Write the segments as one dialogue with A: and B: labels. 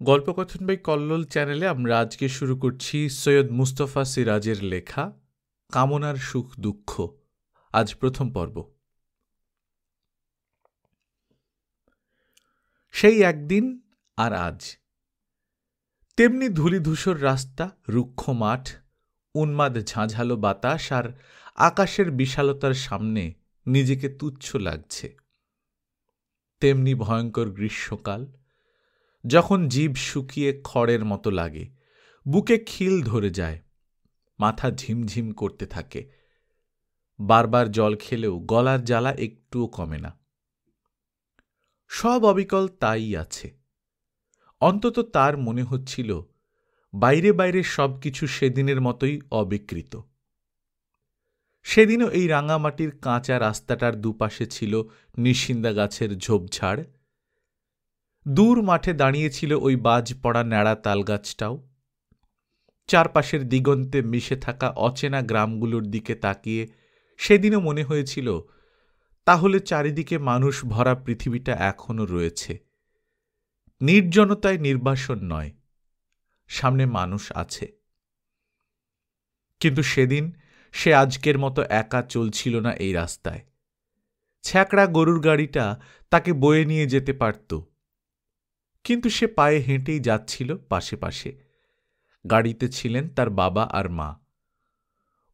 A: গল্পকথন by Kallol চ্যানেলে আমরা আজকে শুরু করছি সৈয়দ মুস্তফা সিরাজের লেখা কামনার সুখ দুঃখ। আজ প্রথম পর্ব। সেই একদিন আর আজ, তেমনি ধূলিধূসর রাস্তা, রুক্ষ মাঠ, উন্মাদ ঝাঁঝালো বাতাস আর আকাশের বিশালতার সামনে নিজেকে তুচ্ছ লাগছে। তেমনি ভয়ঙ্কর গ্রীষ্মকাল, যখন জিভ শুকিয়ে খড়ের মতো লাগে, বুকে খিল ধরে যায়, মাথা ঝিমঝিম করতে থাকে, বারবার জল খেলেও গলার জ্বালা একটুও কমে না। সব অবিকল তাই আছে। অন্তত তার মনে হচ্ছিল বাইরে বাইরে সব কিছু সেদিনের মতোই অবিকৃত। সেদিনও এই রাঙামাটির কাঁচা রাস্তাটার দুপাশে ছিল নিশিন্দা গাছের ঝোপঝাড়। দূর মাঠে দাঁড়িয়েছিল ওই বাজ পড়া ন্যাড়া তালগাছটাও। চারপাশের দিগন্তে মিশে থাকা অচেনা গ্রামগুলোর দিকে তাকিয়ে সেদিনও মনে হয়েছিল, তাহলে চারিদিকে মানুষ ভরা পৃথিবীটা এখনো রয়েছে। নির্জনতায় নির্বাসন নয়, সামনে মানুষ আছে। কিন্তু সেদিন সে আজকের মতো একা চলছিল না এই রাস্তায়। ছ্যাঁকড়া গরুর গাড়িটা তাকে বয়ে নিয়ে যেতে পারত, কিন্তু সে পায়ে হেঁটেই যাচ্ছিল পাশে পাশে। গাড়িতে ছিলেন তার বাবা আর মা।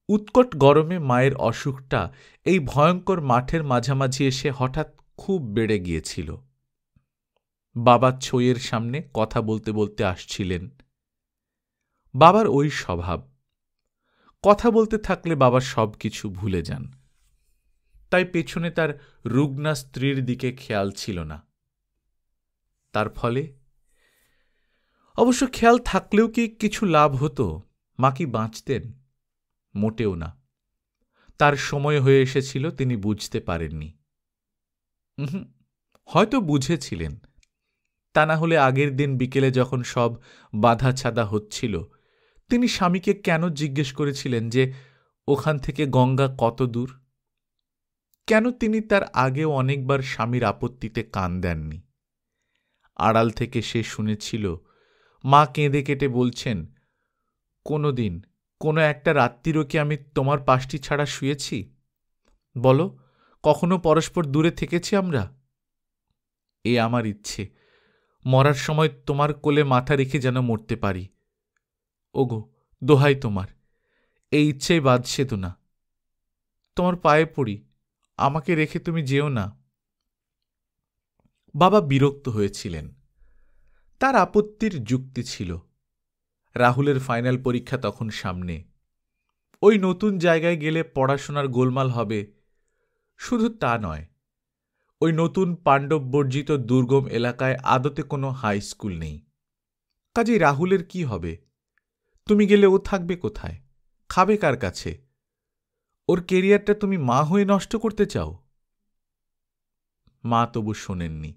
A: উৎকট গরমে মায়ের অসুখটা এই ভয়ঙ্কর মাঠের মাঝামাঝি এসে হঠাৎ খুব বেড়ে গিয়েছিল। বাবা ছইয়ের সামনে কথা বলতে বলতে আসছিলেন। বাবার ওই স্বভাব, কথা বলতে থাকলে বাবা সব কিছু ভুলে যান। তাই পেছনে তার রুগ্না স্ত্রীর দিকে খেয়াল ছিল না। তার ফলে অবশ্য খেয়াল থাকলেও কি কিছু লাভ হতো? মা কি বাঁচতেন? মোটেও না। তার সময় হয়ে এসেছিল, তিনি বুঝতে পারেননি। হয়তো বুঝেছিলেন, তা না হলে আগের দিন বিকেলে যখন সব বাধা ছাদা হচ্ছিল, তিনি স্বামীকে কেন জিজ্ঞেস করেছিলেন যে ওখান থেকে গঙ্গা কত দূর? কেন তিনি তার আগেও অনেকবার স্বামীর আপত্তিতে কান দেননি? আড়াল থেকে সে শুনেছিল মা কেঁদে কেটে বলছেন, কোনোদিন কোনো একটা রাত্রিরও কি আমি তোমার পাশটি ছাড়া শুয়েছি? বলো, কখনো পরস্পর দূরে থেকেছি আমরা? এ আমার ইচ্ছে, মরার সময় তোমার কোলে মাথা রেখে যেন মরতে পারি। ওগো, দোহাই তোমার, এই ইচ্ছেই বাঁধছে তো না। তোমার পায়ে পড়ি, আমাকে রেখে তুমি যেও না। বাবা বিরক্ত হয়েছিলেন। তার আপত্তির যুক্তি ছিল। রাহুলের ফাইনাল পরীক্ষা তখন সামনে। ওই নতুন জায়গায় গেলে পড়াশোনার গোলমাল হবে। শুধু তা নয়, ওই নতুন পাণ্ডব বর্জিত দুর্গম এলাকায় আদতে কোনো হাই স্কুল নেই। কাজেই রাহুলের কি হবে? তুমি গেলে ও থাকবে কোথায়? খাবে কার কাছে? ওর কেরিয়ারটা তুমি মা হয়ে নষ্ট করতে চাও? মা তবু শোনেননি।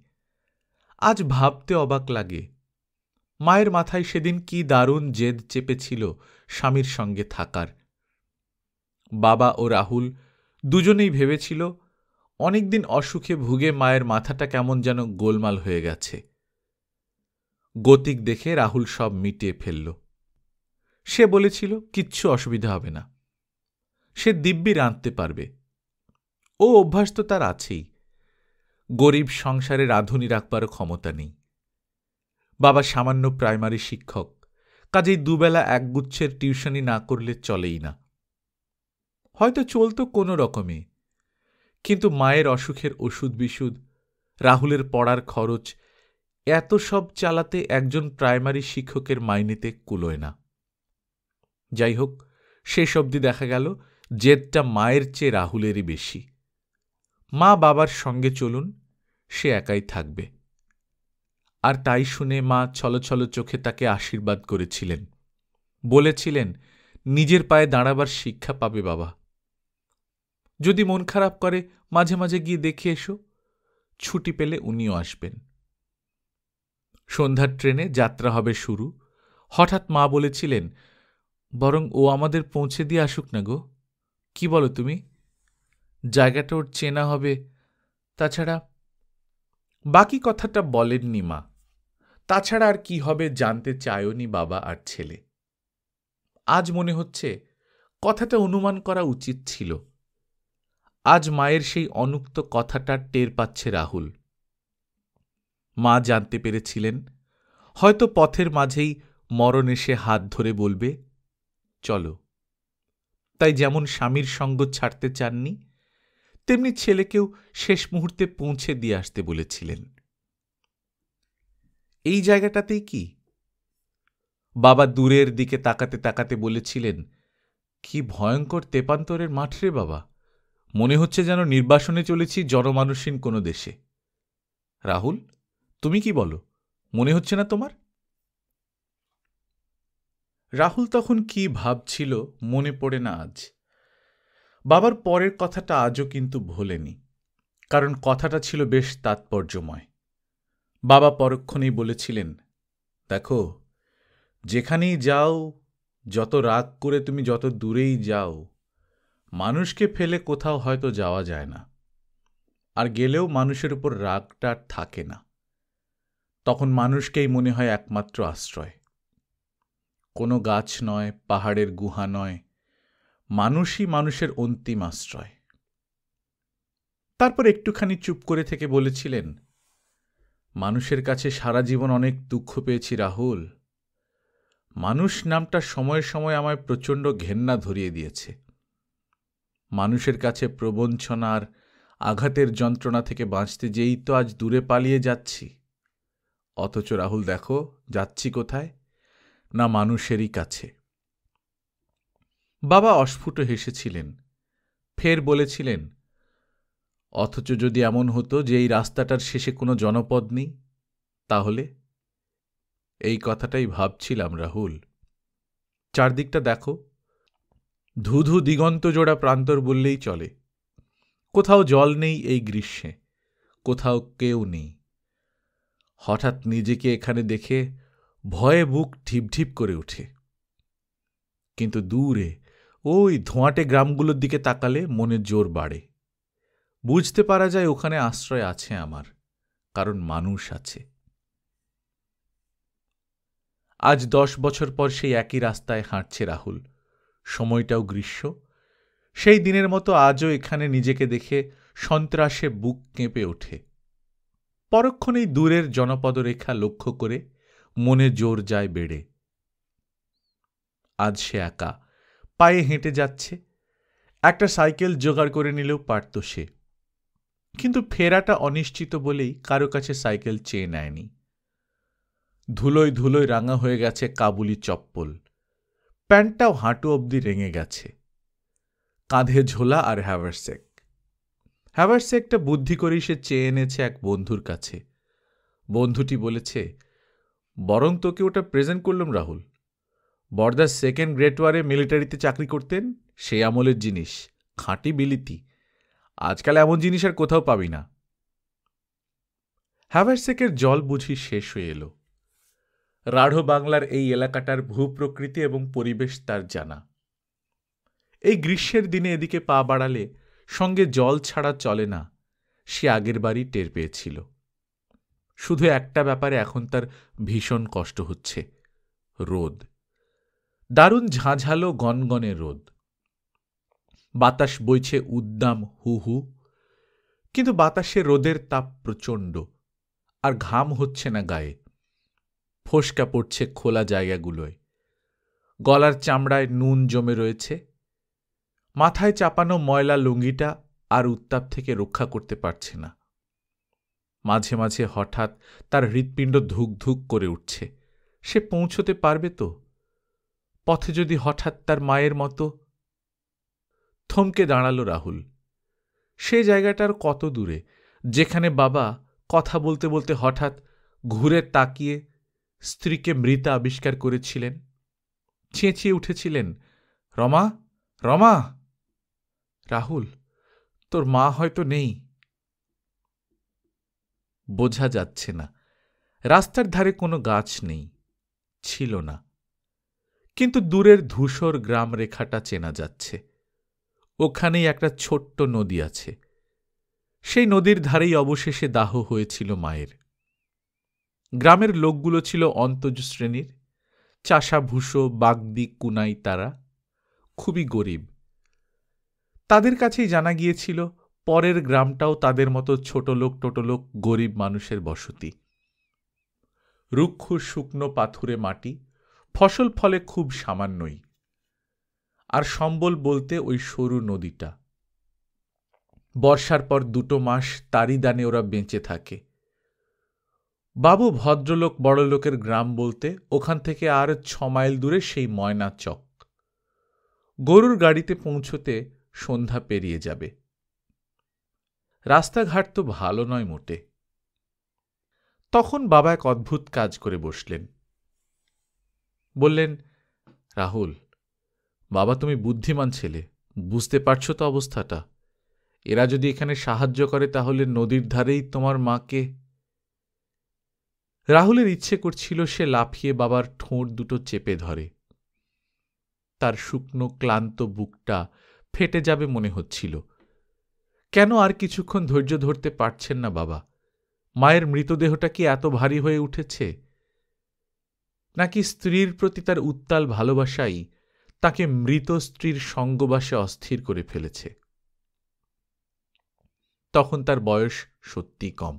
A: আজ ভাবতে অবাক লাগে, মায়ের মাথায় সেদিন কি দারুণ জেদ চেপেছিল স্বামীর সঙ্গে থাকার। বাবা ও রাহুল দুজনেই ভেবেছিল অনেকদিন অসুখে ভুগে মায়ের মাথাটা কেমন যেন গোলমাল হয়ে গেছে। গতিক দেখে রাহুল সব মিটিয়ে ফেলল। সে বলেছিল কিচ্ছু অসুবিধা হবে না, সে দিব্যি রাঁধতে পারবে। ও অভ্যাস তো তার আছেই। গরিব সংসারে রাঁধুনি রাখবারও ক্ষমতা নেই। বাবা সামান্য প্রাইমারি শিক্ষক, কাজেই দুবেলা একগুচ্ছের টিউশনি না করলে চলেই না। হয়তো চলত কোনো রকমে, কিন্তু মায়ের অসুখের ওষুধ বিশুধ, রাহুলের পড়ার খরচ, এত সব চালাতে একজন প্রাইমারি শিক্ষকের মাইনেতে কুলোয় না। যাই হোক, শেষ অবধি দেখা গেল জেদটা মায়ের চেয়ে রাহুলেরই বেশি। মা বাবার সঙ্গে চলুন, সে একাই থাকবে। আর তাই শুনে মা ছলছল চোখে তাকে আশীর্বাদ করেছিলেন। বলেছিলেন নিজের পায়ে দাঁড়াবার শিক্ষা পাবে বাবা। যদি মন খারাপ করে মাঝে মাঝে গিয়ে দেখে এসো, ছুটি পেলে উনিও আসবেন। সন্ধ্যার ট্রেনে যাত্রা হবে শুরু। হঠাৎ মা বলেছিলেন, বরং ও আমাদের পৌঁছে দিয়ে আসুক না গো। কি বলো তুমি? জায়গাটা ওর চেনা হবে। তাছাড়া বাকি কথাটা বলেননি মা। তাছাড়া আর কি হবে জানতে চায়নি বাবা আর ছেলে। আজ মনে হচ্ছে কথাটা অনুমান করা উচিত ছিল। আজ মায়ের সেই অনুক্ত কথাটা টের পাচ্ছে রাহুল। মা জানতে পেরেছিলেন হয়তো পথের মাঝেই মরণ এসে হাত ধরে বলবে, চলো। তাই যেমন স্বামীর সঙ্গ ছাড়তে চাননি, তেমনি ছেলেকেও শেষ মুহূর্তে পৌঁছে দিয়ে আসতে বলেছিলেন। এই জায়গাটাতেই কি? বাবা দূরের দিকে তাকাতে তাকাতে বলেছিলেন, কি ভয়ঙ্কর তেপান্তরের মাঠ রে বাবা, মনে হচ্ছে যেন নির্বাসনে চলেছি জনমানুষহীন কোনো দেশে। রাহুল, তুমি কি বলো, মনে হচ্ছে না তোমার? রাহুল তখন কি ভাবছিল মনে পড়ে না আজ। বাবার পরের কথাটা আজও কিন্তু ভোলেনি, কারণ কথাটা ছিল বেশ তাৎপর্যময়। বাবা পরক্ষণেই বলেছিলেন, দেখো, যেখানেই যাও, যত রাগ করে তুমি যত দূরেই যাও, মানুষকে ফেলে কোথাও হয়তো যাওয়া যায় না, আর গেলেও মানুষের উপর রাগটা থাকে না। তখন মানুষকেই মনে হয় একমাত্র আশ্রয়। কোনো গাছ নয়, পাহাড়ের গুহা নয়, মানুষই মানুষের অন্তিম আশ্রয়। তারপর একটুখানি চুপ করে থেকে বলেছিলেন, মানুষের কাছে সারা জীবন অনেক দুঃখ পেয়েছি রাহুল। মানুষ নামটা সময়ে সময়ে আমায় প্রচণ্ড ঘেন্না ধরিয়ে দিয়েছে। মানুষের কাছে প্রবঞ্চনার আঘাতের যন্ত্রণা থেকে বাঁচতে যেই তো আজ দূরে পালিয়ে যাচ্ছি। অথচ রাহুল দেখো যাচ্ছি কোথায়, না মানুষেরই কাছে। বাবা অস্ফুট হেসেছিলেন, ফের বলেছিলেন, অথচ যদি এমন হতো যে এই রাস্তাটার শেষে কোনো জনপদ নেই, তাহলে? এই কথাটাই ভাবছিলাম রাহুল। চারদিকটা দেখো, ধুধু দিগন্ত জোড়া প্রান্তর বললেই চলে। কোথাও জল নেই এই গ্রীষ্মে, কোথাও কেউ নেই। হঠাৎ নিজেকে এখানে দেখে ভয়ে বুক ঢিপঢিপ করে ওঠে। কিন্তু দূরে ওই ধোঁয়াটে গ্রামগুলোর দিকে তাকালে মনে জোর বাড়ে। বুঝতে পারা যায় ওখানে আশ্রয় আছে আমার, কারণ মানুষ আছে। আজ 10 বছর পর সেই একই রাস্তায় হাঁটছে রাহুল। সময়টাও গ্রীষ্ম। সেই দিনের মতো আজও এখানে নিজেকে দেখে সন্ত্রাসে বুক কেঁপে ওঠে। পরক্ষণেই দূরের জনপদরেখা লক্ষ্য করে মনে জোর যায় বেড়ে। আজ সে একা, পায়ে হেঁটে যাচ্ছে। একটা সাইকেল জোগাড় করে নিলেও পারত সে, কিন্তু ফেরাটা অনিশ্চিত বলেই কারো কাছে সাইকেল চেয়ে নেয়নি। ধুলোয় ধুলোয় রাঙা হয়ে গেছে কাবুলি চপ্পল, প্যান্টটাও হাঁটু অবধি রেঙে গেছে। কাঁধে ঝোলা আর হ্যাভারস্যাকটা বুদ্ধি করেই সে চেয়ে এনেছে এক বন্ধুর কাছে। বন্ধুটি বলেছে, বরং তোকে ওটা প্রেজেন্ট করলাম রাহুল। বর্দার 2nd গ্রেড ওয়ারে মিলিটারিতে চাকরি করতেন, সেই আমলের জিনিস, খাঁটি বিলিতি। আজকাল এমন জিনিস আর কোথাও পাবি না। হ্যাভারস্যাকের জল বুঝি শেষ হয়ে এলো। রাঢ় বাংলার এই এলাকাটার ভূপ্রকৃতি এবং পরিবেশ তার জানা। এই গ্রীষ্মের দিনে এদিকে পা বাড়ালে সঙ্গে জল ছাড়া চলে না, সে আগের বারই টের পেয়েছিল। শুধু একটা ব্যাপারে এখন তার ভীষণ কষ্ট হচ্ছে, রোদ। দারুণ ঝাঁঝালো গনগনে রোদ। বাতাস বইছে উদ্দাম হু হু, কিন্তু বাতাসে রোদের তাপ প্রচণ্ড, আর ঘাম হচ্ছে না গায়ে। ফোসকা পড়ছে খোলা জায়গাগুলোয়। গলার চামড়ায় নুন জমে রয়েছে। মাথায় চাপানো ময়লা লুঙ্গিটা আর উত্তাপ থেকে রক্ষা করতে পারছে না। মাঝে মাঝে হঠাৎ তার হৃৎপিণ্ড ধুক ধুক করে উঠছে। সে পৌঁছতে পারবে তো? পথে যদি হঠাৎ তার মায়ের মতো। থমকে দাঁড়াল রাহুল। সে জায়গাটার কত দূরে, যেখানে বাবা কথা বলতে বলতে হঠাৎ ঘুরে তাকিয়ে স্ত্রীকে মৃতা আবিষ্কার করেছিলেন, চেঁচিয়ে উঠেছিলেন, রমা, রমা! রাহুল, তোর মা হয়তো নেই। বোঝা যাচ্ছে না। রাস্তার ধারে কোনো গাছ নেই, ছিল না। কিন্তু দূরের ধূসর গ্রাম রেখাটা চেনা যাচ্ছে। ওখানেই একটা ছোট্ট নদী আছে। সেই নদীর ধারেই অবশেষে দাহ হয়েছিল মায়ের। গ্রামের লোকগুলো ছিল অন্তজ শ্রেণীর, চাষা ভুষো বাগদি কুনাই, তারা খুবই গরিব। তাদের কাছেই জানা গিয়েছিল পরের গ্রামটাও তাদের মতো ছোটলোক টোটলোক গরিব মানুষের বসতি। রুক্ষ শুকনো পাথুরে মাটি, ফসল ফলে খুব সামান্যই, আর সম্বল বলতে ওই সরু নদীটা। বর্ষার পর 2 মাস তারই দানে ওরা বেঁচে থাকে। বাবু ভদ্রলোক বড়লোকের গ্রাম বলতে ওখান থেকে আর 6 মাইল দূরে সেই ময়না চক। গরুর গাড়িতে পৌঁছতে সন্ধ্যা পেরিয়ে যাবে। রাস্তাঘাট তো ভালো নয় মোটে। তখন বাবা এক অদ্ভুত কাজ করে বসলেন। বললেন, রাহুল বাবা, তুমি বুদ্ধিমান ছেলে, বুঝতে পারছো তো অবস্থাটা? এরা যদি এখানে সাহায্য করে তাহলে নদীর ধারেই তোমার মাকে। রাহুলের ইচ্ছে করছিল সে লাফিয়ে বাবার ঠোঁট দুটো চেপে ধরে। তার শুকনো ক্লান্ত বুকটা ফেটে যাবে মনে হচ্ছিল। কেন আর কিছুক্ষণ ধৈর্য ধরতে পারছেন না বাবা? মায়ের মৃতদেহটা কি এত ভারী হয়ে উঠেছে? নাকি স্ত্রীর প্রতি তার উত্তাল ভালোবাসাই তাকে মৃত স্ত্রীর সঙ্গবাসে অস্থির করে ফেলেছে? তখন তার বয়স সত্যি কম।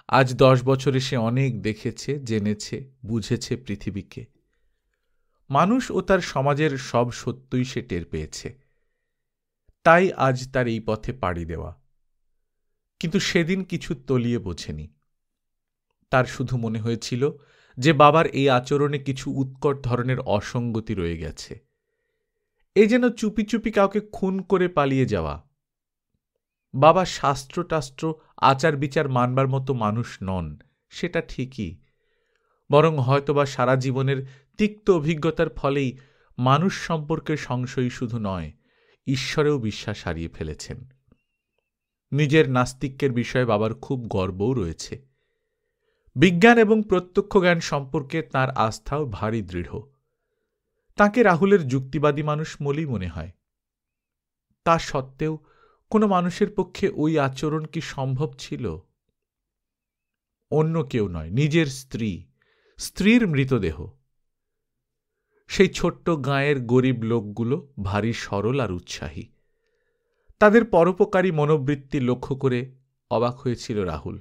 A: আজ 10 বছরে সে অনেক দেখেছে, জেনেছে, বুঝেছে পৃথিবীকে। মানুষ ও তার সমাজের সব সত্যই সে টের পেয়েছে। তাই আজ তার এই পথে পাড়ি দেওয়া। কিন্তু সেদিন কিছু তলিয়ে বোঝেনি। তার শুধু মনে হয়েছিল যে বাবার এই আচরণে কিছু উৎকট ধরনের অসঙ্গতি রয়ে গেছে। এই যেন চুপি চুপি কাউকে খুন করে পালিয়ে যাওয়া। বাবা শাস্ত্র-টাস্ত্র আচার বিচার মানবার মতো মানুষ নন, সেটা ঠিকই। বরং হয়তোবা সারা জীবনের তিক্ত অভিজ্ঞতার ফলেই মানুষ সম্পর্কে সংশয় শুধু নয়, ঈশ্বরেও বিশ্বাস হারিয়ে ফেলেছেন। নিজের নাস্তিক্যের বিষয়ে বাবার খুব গর্বও রয়েছে। বিজ্ঞান এবং প্রত্যক্ষ জ্ঞান সম্পর্কে তাঁর আস্থাও ভারী দৃঢ়। তাঁকে রাহুলের যুক্তিবাদী মানুষ বলেই মনে হয়। তা সত্ত্বেও কোনো মানুষের পক্ষে ওই আচরণ কি সম্ভব ছিল? অন্য কেউ নয়, নিজের স্ত্রী, স্ত্রীর মৃতদেহ। সেই ছোট্ট গাঁয়ের গরিব লোকগুলো ভারী সরল আর উৎসাহী। তাদের পরোপকারী মনোবৃত্তি লক্ষ্য করে অবাক হয়েছিল রাহুল।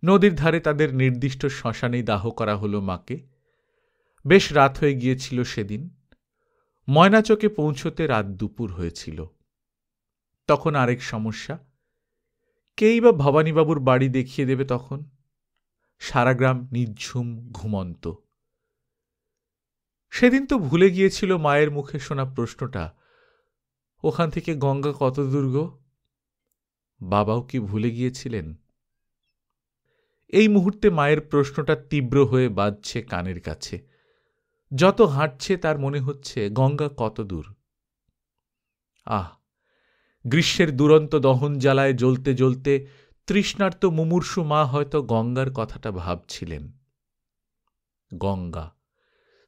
A: নদীর ধারে তাদের নির্দিষ্ট শ্মশানেই দাহ করা হলো মাকে। বেশ রাত হয়ে গিয়েছিল সেদিন। ময়নাচকে পৌঁছতে রাত দুপুর হয়েছিল। তখন আরেক সমস্যা, কেই বা ভবানীবাবুর বাড়ি দেখিয়ে দেবে তখন? সারা গ্রাম নিঝুম ঘুমন্ত। সেদিন তো ভুলে গিয়েছিল মায়ের মুখে শোনা প্রশ্নটা, ওখান থেকে গঙ্গা কত দূর গো? বাবাও কি ভুলে গিয়েছিলেন? এই মুহূর্তে মায়ের প্রশ্নটা তীব্র হয়ে বাজছে কানের কাছে। যত হাঁটছে তার মনে হচ্ছে গঙ্গা কত দূর। আহ, গ্রীষ্মের দুরন্ত দহন জ্বালায় জ্বলতে জ্বলতে তৃষ্ণার্ত মুমূর্ষু মা হয়তো গঙ্গার কথাটা ভাবছিলেন। গঙ্গা,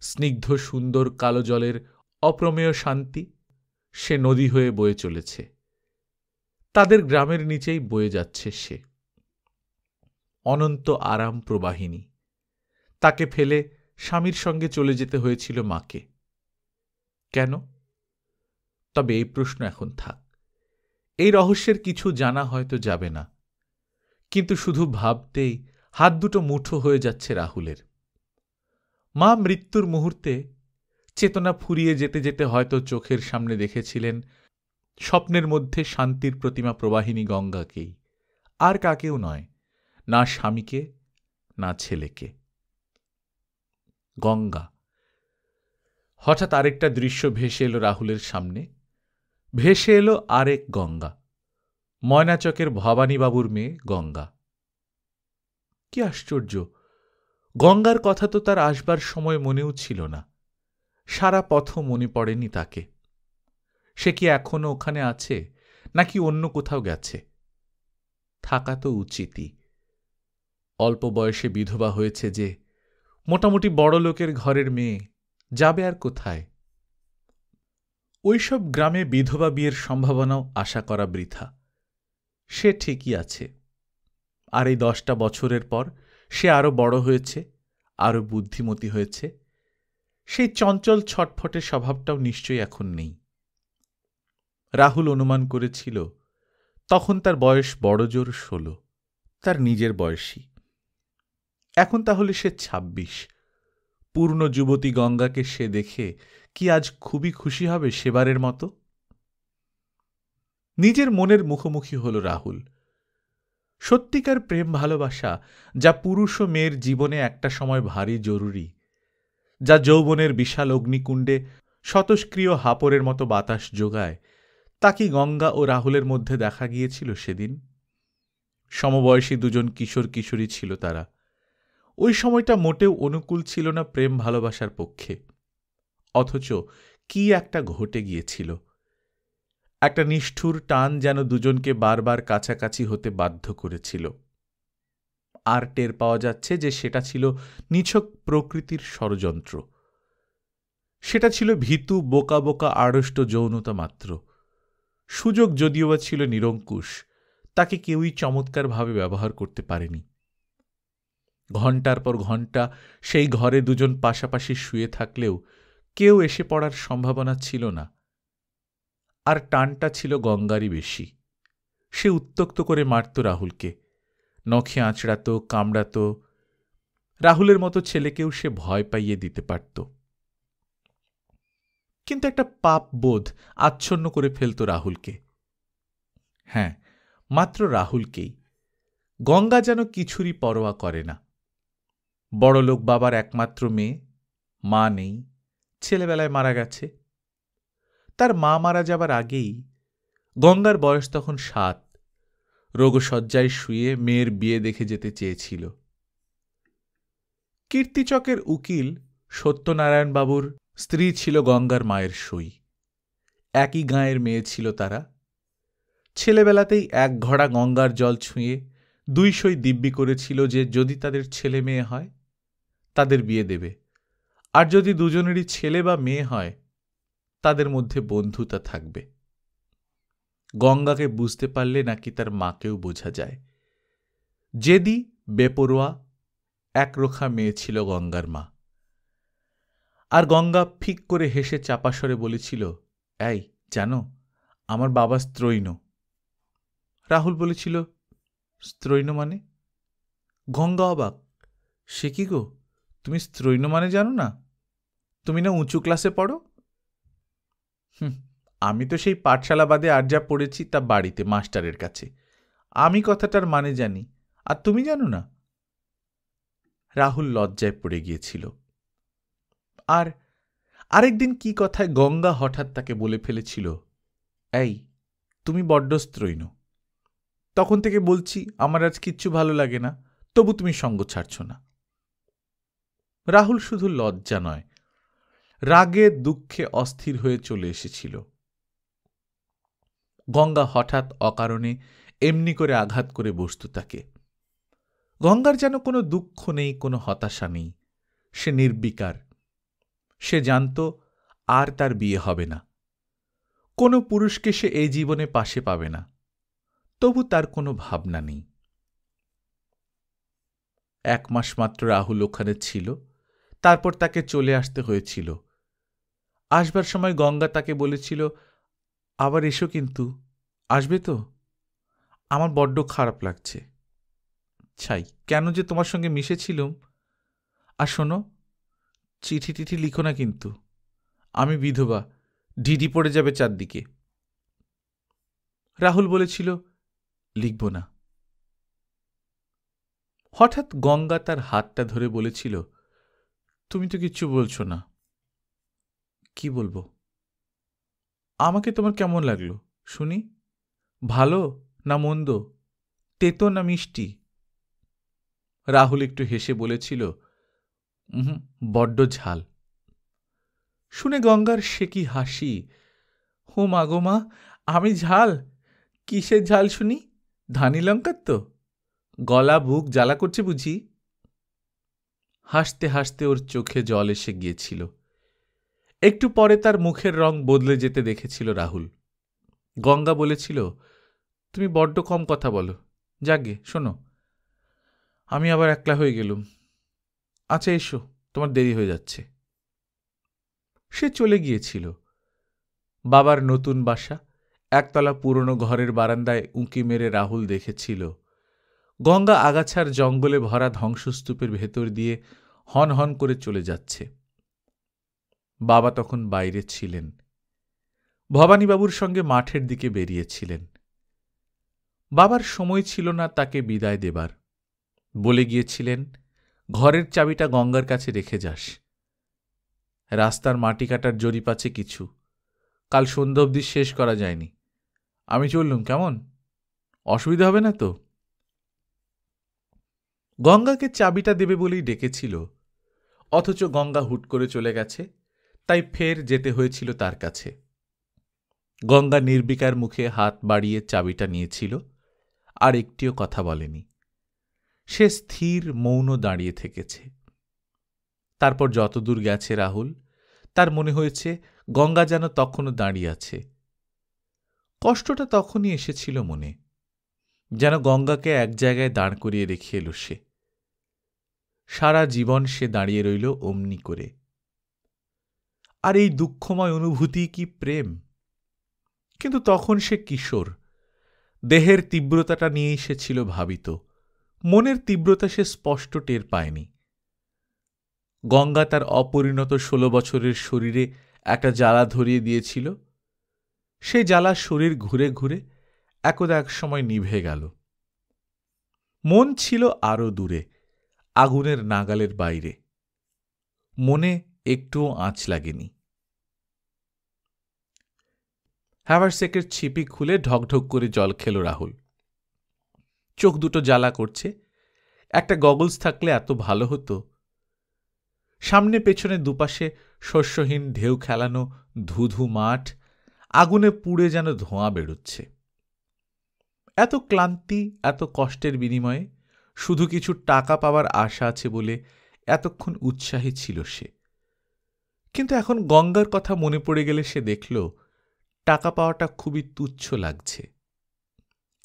A: স্নিগ্ধ সুন্দর কালো জলের অপ্রমেয় শান্তি, সে নদী হয়ে বয়ে চলেছে। তাদের গ্রামের নিচেই বয়ে যাচ্ছে সে। অনন্ত আরাম প্রবাহিনী। তাকে ফেলে স্বামীর সঙ্গে চলে যেতে হয়েছিল মাকে। কেন? তবে এই প্রশ্ন এখন থাক। এই রহস্যের কিছু জানা হয়তো যাবে না, কিন্তু শুধু ভাবতেই হাত দুটো মুঠো হয়ে যাচ্ছে রাহুলের। মা মৃত্যুর মুহূর্তে চেতনা ফুরিয়ে যেতে যেতে হয়তো চোখের সামনে দেখেছিলেন স্বপ্নের মধ্যে শান্তির প্রতিমা প্রবাহিনী গঙ্গাকেই, আর কাকেও নয়, না স্বামীকে, না ছেলেকে। গঙ্গা। হঠাৎ আরেকটা দৃশ্য ভেসে এলো রাহুলের সামনে। ভেসে এলো আরেক গঙ্গা, ময়নাচকের ভবানীবাবুর মেয়ে গঙ্গা। কি আশ্চর্য! গঙ্গার কথা তো তার আসবার সময় মনেও ছিল না। সারা পথও মনে পড়েনি তাকে। সে কি এখনো ওখানে আছে, নাকি অন্য কোথাও গেছে? থাকা তো উচিতই। অল্প বয়সে বিধবা হয়েছে যে, মোটামুটি বড় লোকের ঘরের মেয়ে, যাবে আর কোথায়? ওইসব গ্রামে বিধবা বিয়ের সম্ভাবনাও আশা করা বৃথা। সে ঠিকই আছে। আর এই 10টা বছরের পর সে আরও বড় হয়েছে, আরও বুদ্ধিমতী হয়েছে। সেই চঞ্চল ছটফটে স্বভাবটাও নিশ্চয়ই এখন নেই। রাহুল অনুমান করেছিল তখন তার বয়স বড়জোর 16, তার নিজের বয়সী। এখন তাহলে সে 26। পূর্ণ যুবতী গঙ্গাকে সে দেখে কি আজ খুবই খুশি হবে সেবারের মতো? নিজের মনের মুখোমুখি হল রাহুল। সত্যিকার প্রেম ভালোবাসা, যা পুরুষ ও মেয়ের জীবনে একটা সময় ভারী জরুরি, যা যৌবনের বিশাল অগ্নিকুণ্ডে স্বতঃস্ক্রিয় হাপরের মতো বাতাস যোগায়, তা কি গঙ্গা ও রাহুলের মধ্যে দেখা গিয়েছিল সেদিন? সমবয়সী দুজন কিশোর কিশোরী ছিল তারা। ওই সময়টা মোটেও অনুকূল ছিল না প্রেম ভালোবাসার পক্ষে। অথচ কি একটা ঘটে গিয়েছিল। একটা নিষ্ঠুর টান যেন দুজনকে বারবার কাছাকাছি হতে বাধ্য করেছিল। আর টের পাওয়া যাচ্ছে যে সেটা ছিল নিছক প্রকৃতির ষড়যন্ত্র। সেটা ছিল ভীতু বোকা বোকা আড়ষ্ট যৌনতা মাত্র। সুযোগ যদিও বা ছিল নিরঙ্কুশ, তাকে কেউই চমৎকারভাবে ব্যবহার করতে পারেনি। ঘণ্টার পর ঘণ্টা সেই ঘরে দুজন পাশাপাশি শুয়ে থাকলেও কেউ এসে পড়ার সম্ভাবনা ছিল না। আর টানটা ছিল গঙ্গারই বেশি। সে উত্ত্যক্ত করে মারত রাহুলকে, নখে আঁচড়াত, কামড়াত। রাহুলের মতো ছেলেকেও সে ভয় পাইয়ে দিতে পারত। কিন্তু একটা পাপ বোধ আচ্ছন্ন করে ফেলত রাহুলকে। হ্যাঁ, মাত্র রাহুলকেই। গঙ্গা যেন কিছুরই পরোয়া করে না। বড়লোক বাবার একমাত্র মেয়ে, মা নেই, ছেলেবেলায় মারা গেছে। তার মা মারা যাবার আগেই গঙ্গার বয়স তখন 7, রোগশয্যায় শুয়ে মেয়ের বিয়ে দেখে যেতে চেয়েছিল। কীর্তিচকের উকিল সত্যনারায়ণবাবুর স্ত্রী ছিল গঙ্গার মায়ের সই। একই গাঁয়ের মেয়ে ছিল তারা। ছেলেবেলাতেই এক ঘড়া গঙ্গার জল ছুঁয়ে 2 সই দিব্যি করেছিল যে যদি তাদের ছেলে মেয়ে হয় তাদের বিয়ে দেবে, আর যদি দুজনেরই ছেলে বা মেয়ে হয় তাদের মধ্যে বন্ধুতা থাকবে। গঙ্গাকে বুঝতে পারলে নাকি তার মাকেও বোঝা যায়। জেদি, বেপরোয়া, একরোখা মেয়ে ছিল গঙ্গার মা। আর গঙ্গা ফিক করে হেসে চাপাস্বরে বলেছিল, এই জানো, আমার বাবা স্ত্রৈণ। রাহুল বলেছিল, স্ত্রৈণ মানে? গঙ্গা অবাক, সে কি গো, তুমি স্ত্রৈণ মানে জানো না? তুমি না উঁচু ক্লাসে পড়ো? আমি তো সেই পাঠশালা বাদে আর যা পড়েছি তা বাড়িতে মাস্টারের কাছে। আমি কথাটার মানে জানি, আর তুমি জানো না? রাহুল লজ্জায় পড়ে গিয়েছিল। আর আরেকদিন কি কথায় গঙ্গা হঠাৎ তাকে বলে ফেলেছিল, এই তুমি বড্ড স্ত্রৈণ। তখন থেকে বলছি আমার আজ কিচ্ছু ভালো লাগে না, তবু তুমি সঙ্গ ছাড়ছ না। রাহুল শুধু লজ্জা নয়, রাগে দুঃখে অস্থির হয়ে চলে এসেছিল। গঙ্গা হঠাৎ অকারণে এমনি করে আঘাত করে বসত তাকে। গঙ্গার যেন কোনো দুঃখ নেই, কোনো হতাশা নেই। সে নির্বিকার। সে জানত আর তার বিয়ে হবে না। কোনো পুরুষকে সে এই জীবনে পাশে পাবে না। তবু তার কোনো ভাবনা নেই। 1 মাস মাত্র রাহুল ওখানে ছিল, তারপর তাকে চলে আসতে হয়েছিল। আসবার সময় গঙ্গা তাকে বলেছিল, আবার এসো কিন্তু, আসবে তো? আমার বড্ড খারাপ লাগছে। ছাই, কেন যে তোমার সঙ্গে মিশেছিলুম। আর শোনো, চিঠি টিঠি লিখো না কিন্তু, আমি বিধবা, ঢিঢি পড়ে যাবে চারদিকে। রাহুল বলেছিল, লিখব না। হঠাৎ গঙ্গা তার হাতটা ধরে বলেছিল, তুমি তো কিচ্ছু বলছো না। কি বলবো? আমাকে তোমার কেমন লাগলো শুনি? ভালো না মন্দ, তেতো না মিষ্টি? রাহুল একটু হেসে বলেছিল, বড্ড ঝাল। শুনে গঙ্গার সে কি হাসি! হো মা গো মা, আমি ঝাল? কিসের ঝাল শুনি? ধানি লঙ্কার তো? গলা বুক জ্বালা করছে বুঝি? হাসতে হাসতে ওর চোখে জল এসে গিয়েছিল। একটু পরে তার মুখের রং বদলে যেতে দেখেছিল রাহুল। গঙ্গা বলেছিল, তুমি বড্ড কম কথা বলো। যাগে শোনো, আমি আবার একলা হয়ে গেলুম। আচ্ছা এসো, তোমার দেরি হয়ে যাচ্ছে। সে চলে গিয়েছিল। বাবার নতুন বাসা, একতলা পুরনো ঘরের বারান্দায় উঁকি মেরে রাহুল দেখেছিল গঙ্গা আগাছার জঙ্গলে ভরা ধ্বংসস্তূপের ভেতর দিয়ে হন হন করে চলে যাচ্ছে। বাবা তখন বাইরে ছিলেন, ভবানীবাবুর সঙ্গে মাঠের দিকে বেরিয়েছিলেন। বাবার সময় ছিল না তাকে বিদায় দেবার। বলে গিয়েছিলেন, ঘরের চাবিটা গঙ্গার কাছে রেখে যাস। রাস্তার মাটি কাটার জরিপ আছে কিছু, কাল সন্ধ্যা অবধি শেষ করা যায়নি। আমি চললুম, কেমন? অসুবিধা হবে না তো? গঙ্গাকে চাবিটা দেবে বলেই ডেকেছিল, অথচ গঙ্গা হুট করে চলে গেছে, তাই ফের যেতে হয়েছিল তার কাছে। গঙ্গা নির্বিকার মুখে হাত বাড়িয়ে চাবিটা নিয়েছিল, আর একটিও কথা বলেনি। সে স্থির মৌন দাঁড়িয়ে থেকেছে। তারপর যতদূর গেছে রাহুল, তার মনে হয়েছে গঙ্গা যেন তখনও দাঁড়িয়ে আছে। কষ্টটা তখনই এসেছিল মনে, যেন গঙ্গাকে এক জায়গায় দাঁড় করিয়ে রেখে এলো সে। সারা জীবন সে দাঁড়িয়ে রইল অমনি করে। আর এই দুঃখময় অনুভূতি কি প্রেম? কিন্তু তখন সে কিশোর, দেহের তীব্রতাটা নিয়েই সে ছিল ভাবিত, মনের তীব্রতা সে স্পষ্ট টের পায়নি। গঙ্গা তার অপরিণত 16 বছরের শরীরে একটা জ্বালা ধরিয়ে দিয়েছিল। সেই জ্বালা শরীর ঘুরে ঘুরে একদা এক সময় নিভে গেল। মন ছিল আরো দূরে, আগুনের নাগালের বাইরে। মনে একটুও আঁচ লাগেনি। হ্যাভারসেকের ছিপি খুলে ঢকঢক করে জল খেল রাহুল। চোখ দুটো জ্বালা করছে। একটা গগলস থাকলে এত ভালো হতো। সামনে পেছনে দুপাশে শস্যহীন ঢেউ খেলানো ধুধু মাঠ, আগুনে পুড়ে যেন ধোঁয়া বেরোচ্ছে। এত ক্লান্তি, এত কষ্টের বিনিময়ে শুধু কিছু টাকা পাওয়ার আশা আছে বলে এতক্ষণ উৎসাহী ছিল সে। কিন্তু এখন গঙ্গার কথা মনে পড়ে গেলে সে দেখল টাকা পাওয়াটা খুবই তুচ্ছ লাগছে।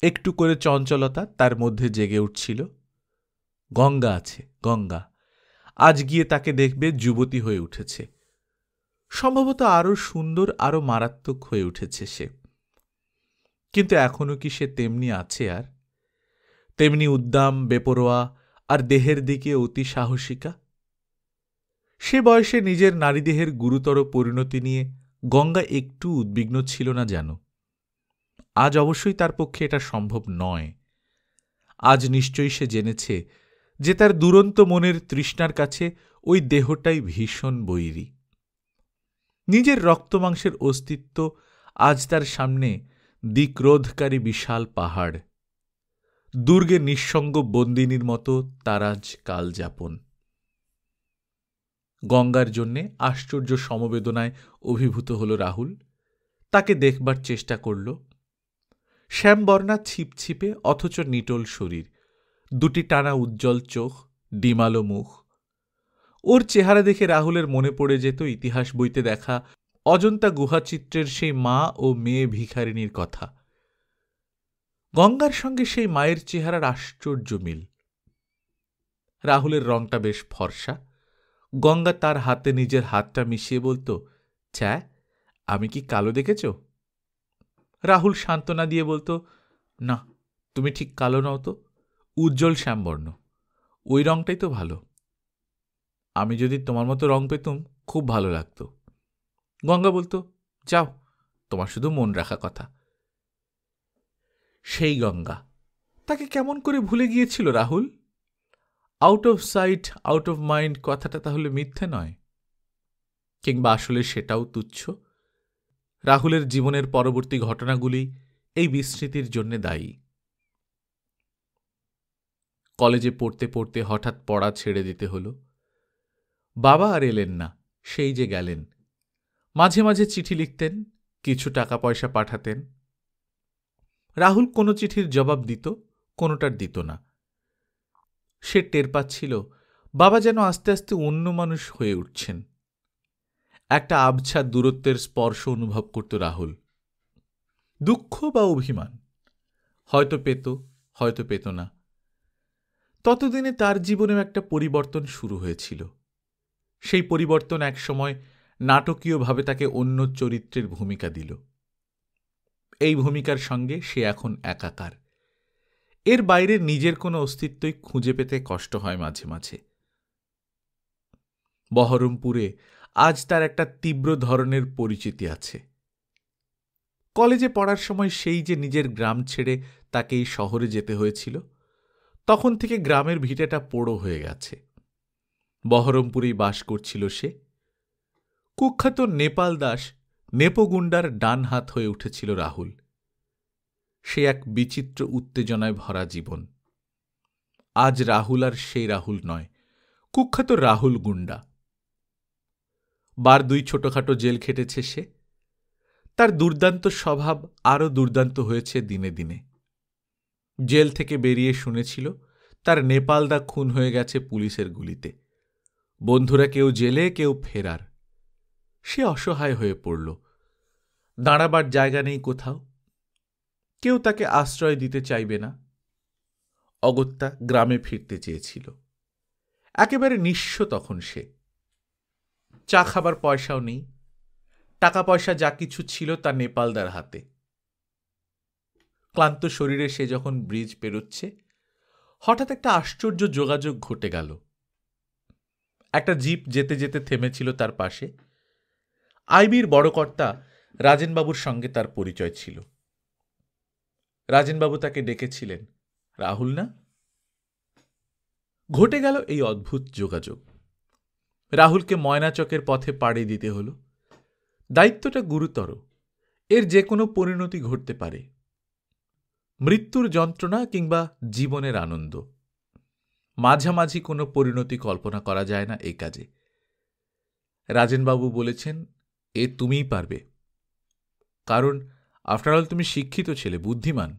A: একটু করে চঞ্চলতা তার মধ্যে জেগে উঠছিল। গঙ্গা আছে, গঙ্গা আজ গিয়ে তাকে দেখবে যুবতী হয়ে উঠেছে, সম্ভবত আরো সুন্দর, আরো মারাত্মক হয়ে উঠেছে সে। কিন্তু এখনো কি সে তেমনি আছে? আর তেমনি উদ্দাম, বেপরোয়া, আর দেহের দিকে অতি সাহসিকা? সে বয়সে নিজের নারীদেহের গুরুতর পরিণতি নিয়ে গঙ্গা একটু উদ্বিগ্ন ছিল না যেন। আজ অবশ্যই তার পক্ষে এটা সম্ভব নয়। আজ নিশ্চয়ই সে জেনেছে যে তার দুরন্ত মনের তৃষ্ণার কাছে ওই দেহটাই ভীষণ বৈরী। নিজের রক্তমাংসের অস্তিত্ব আজ তার সামনে দিক্রোধকারী বিশাল পাহাড়। দুর্গে নিঃসঙ্গ বন্দিনীর মতো তার আজ কালযাপন। গঙ্গার জন্যে আশ্চর্য সমবেদনায় অভিভূত হল রাহুল। তাকে দেখবার চেষ্টা করল। শ্যামবর্ণা, ছিপছিপে অথচ নিটোল শরীর, দুটি টানা উজ্জ্বল চোখ, ডিমালো মুখ। ওর চেহারা দেখে রাহুলের মনে পড়ে যেত ইতিহাস বইতে দেখা অজন্তা গুহাচিত্রের সেই মা ও মেয়ে ভিখারিনীর কথা। গঙ্গার সঙ্গে সেই মায়ের চেহারার আশ্চর্য মিল। রাহুলের রংটা বেশ ফর্সা। গঙ্গা তার হাতে নিজের হাতটা মিশিয়ে বলত, ছ্যা, আমি কি কালো দেখেছ? রাহুল সান্ত্বনা দিয়ে বলত, না, তুমি ঠিক কালো নও তো, উজ্জ্বল শ্যামবর্ণ, ওই রংটাই তো ভালো। আমি যদি তোমার মতো রং পেতুম খুব ভালো লাগতো। গঙ্গা বলতো, যাও, তোমার শুধু মন রাখা কথা। সেই গঙ্গা তাকে কেমন করে ভুলে গিয়েছিল Rahul? Out of sight out of mind কথাটা তাহলে মিথ্যে নয়? কিংবা আসলে সেটাও তুচ্ছ? রাহুলের জীবনের পরবর্তী ঘটনাগুলি এই বিস্মৃতির জন্য দায়ী। কলেজে পড়তে পড়তে হঠাৎ পড়া ছেড়ে দিতে হলো। বাবা আর এলেন না, সেই যে গেলেন। মাঝে মাঝে চিঠি লিখতেন, কিছু টাকা পয়সা পাঠাতেন। রাহুল কোনো চিঠির জবাব দিত, কোনোটার দিত না। সে টের পাচ্ছিল বাবা যেন আস্তে আস্তে অন্য মানুষ হয়ে উঠছেন। একটা আবছা দূরত্বের স্পর্শ অনুভব করত রাহুল। দুঃখ বা অভিমান হয়তো পেত, হয়তো পেত না। ততদিনে তার জীবনেও একটা পরিবর্তন শুরু হয়েছিল। সেই পরিবর্তন একসময় নাটকীয়ভাবে তাকে অন্য চরিত্রের ভূমিকা দিল। এই ভূমিকার সঙ্গে সে এখন একাকার। এর বাইরে নিজের কোনো অস্তিত্বই খুঁজে পেতে কষ্ট হয় মাঝে মাঝে। বহরমপুরে আজ তার একটা তীব্র ধরনের পরিচিতি আছে। কলেজে পড়ার সময় সেই যে নিজের গ্রাম ছেড়ে তাকে এই শহরে যেতে হয়েছিল, তখন থেকে গ্রামের ভিটেটা পোড়ো হয়ে গেছে। বহরমপুরেই বাস করছিল সে। কুখ্যাত নেপাল দাস নেপোগুন্ডার ডান হাত হয়ে উঠেছিল রাহুল। সে এক বিচিত্র উত্তেজনায় ভরা জীবন। আজ রাহুল আর সেই রাহুল নয়, কুখ্যাত রাহুল গুন্ডা। বার দুই ছোটখাটো জেল খেটেছে সে। তার দুর্দান্ত স্বভাব আরও দুর্দান্ত হয়েছে দিনে দিনে। জেল থেকে বেরিয়ে শুনেছিল তার নেপালদা খুন হয়ে গেছে পুলিশের গুলিতে। বন্ধুরা কেউ জেলে, কেউ ফেরার। সে অসহায় হয়ে পড়ল। দাঁড়াবার জায়গা নেই কোথাও। কেউ তাকে আশ্রয় দিতে চাইবে না। অগত্যা গ্রামে ফিরতে চেয়েছিল। একেবারে নিঃস্ব তখন সে। চা খাবার পয়সাও নেই। টাকা পয়সা যা কিছু ছিল তা নেপালদার হাতে। ক্লান্ত শরীরে সে যখন ব্রিজ পেরোচ্ছে, হঠাৎ একটা আশ্চর্য যোগাযোগ ঘটে গেল। একটা জিপ যেতে যেতে থেমেছিল তার পাশে। আইবির বড় কর্তা রাজেনবাবুর সঙ্গে তার পরিচয় ছিল। রাজেনবাবু তাকে ডেকেছিলেন, রাহুল না? ঘটে গেল এই অদ্ভুত যোগাযোগ। রাহুলকে ময়নাচকের পথে পাড়ি দিতে হল। দায়িত্বটা গুরুতর। এর যে কোনো পরিণতি ঘটতে পারে। মৃত্যুর যন্ত্রণা কিংবা জীবনের আনন্দ, মাঝামাঝি কোনো পরিণতি কল্পনা করা যায় না এই কাজে। রাজেনবাবু বলেছেন, এ তুমিই পারবে। কারণ আফটার অল তুমি শিক্ষিত ছেলে, বুদ্ধিমান।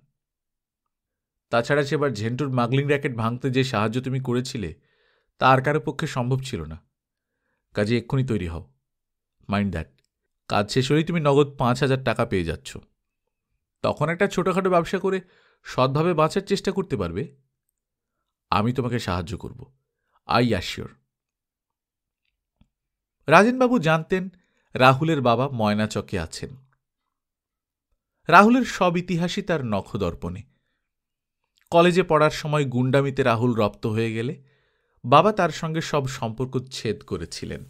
A: তাছাড়া সেবার ঝেন্টুর মাগলিং র্যাকেট ভাঙতে যে সাহায্য তুমি করেছিলে তা আর কারো পক্ষে সম্ভব ছিল না। কাজে এক্ষুনি তৈরি হও। মাইন্ড দ্যাট, কাজ শেষ হলেই তুমি নগদ 5,000 টাকা পেয়ে যাচ্ছ। তখন একটা ছোটখাটো ব্যবসা করে সৎভাবে বাঁচার চেষ্টা করতে পারবে। আমি তোমাকে সাহায্য করব, আই অ্যাসিওর। রাজেনবাবু জানতেন রাহুলের বাবা ময়নাচকে আছেন। রাহুলের সব ইতিহাসই তার নখদর্পণে। কলেজে পড়ার সময় গুন্ডামিতে রাহুল রপ্ত হয়ে গেলে বাবা তার সঙ্গে সব সম্পর্ক ছেদ করেছিলেন।